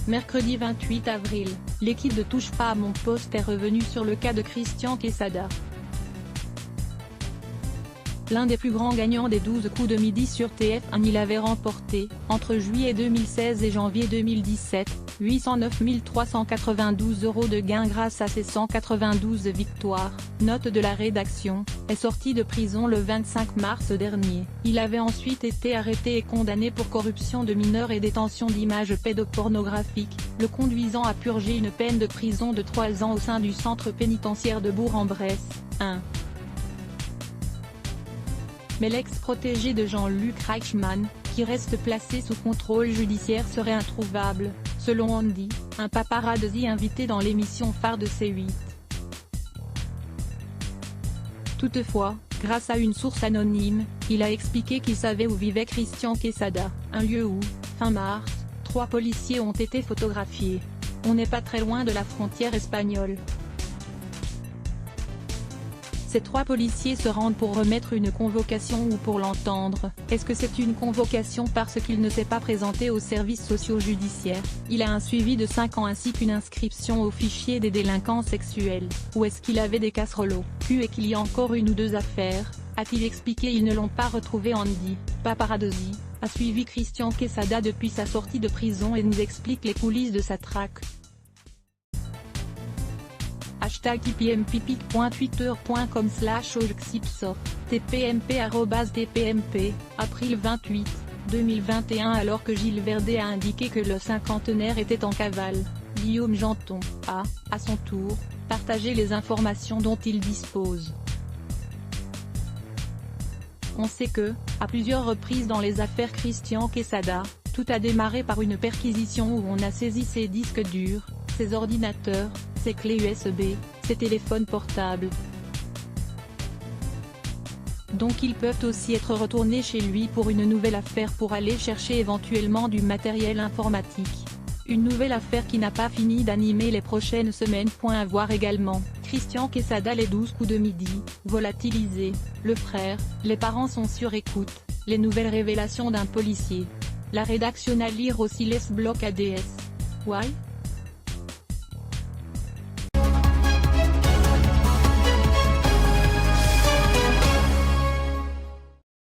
Mercredi 28 avril, l'équipe de Touche pas à mon poste est revenue sur le cas de Christian Quesada. L'un des plus grands gagnants des 12 coups de midi sur TF1, il avait remporté, entre juillet 2016 et janvier 2017, 809 392 € de gains grâce à ses 192 victoires. Note de la rédaction, est sorti de prison le 25 mars dernier. Il avait ensuite été arrêté et condamné pour corruption de mineurs et détention d'images pédopornographiques, le conduisant à purger une peine de prison de 3 ans au sein du centre pénitentiaire de Bourg-en-Bresse. 1. Mais l'ex-protégé de Jean-Luc Reichmann, qui reste placé sous contrôle judiciaire, serait introuvable, selon Andy, un paparazzi invité dans l'émission phare de C8. Toutefois, grâce à une source anonyme, il a expliqué qu'il savait où vivait Christian Quesada, un lieu où, fin mars, 3 policiers ont été photographiés. On n'est pas très loin de la frontière espagnole. Ces 3 policiers se rendent pour remettre une convocation ou pour l'entendre. Est-ce que c'est une convocation parce qu'il ne s'est pas présenté aux services sociaux judiciaires? Il a un suivi de 5 ans ainsi qu'une inscription au fichier des délinquants sexuels. Ou est-ce qu'il avait des casseroles au cul et qu'il y a encore une ou deux affaires? A-t-il expliqué? Ils ne l'ont pas retrouvé. Andy, paparazzi, a suivi Christian Quesada depuis sa sortie de prison et nous explique les coulisses de sa traque. #tpmpipic.twitter.com/oxipsoft, tpmp@tpmp, avril 28, 2021. Alors que Gilles Verdet a indiqué que le cinquantenaire était en cavale, Guillaume Janton a, à son tour, partagé les informations dont il dispose. On sait que, à plusieurs reprises dans les affaires Christian Quesada, tout a démarré par une perquisition où on a saisi ses disques durs, ses ordinateurs, ses clés USB, ses téléphones portables. Donc ils peuvent aussi être retournés chez lui pour une nouvelle affaire pour aller chercher éventuellement du matériel informatique. Une nouvelle affaire qui n'a pas fini d'animer les prochaines semaines. À voir également, Christian Quesada, les 12 coups de midi, volatilisé, le frère, les parents sont sur écoute, les nouvelles révélations d'un policier. La rédaction à lire aussi. Les blocs ADS. Why?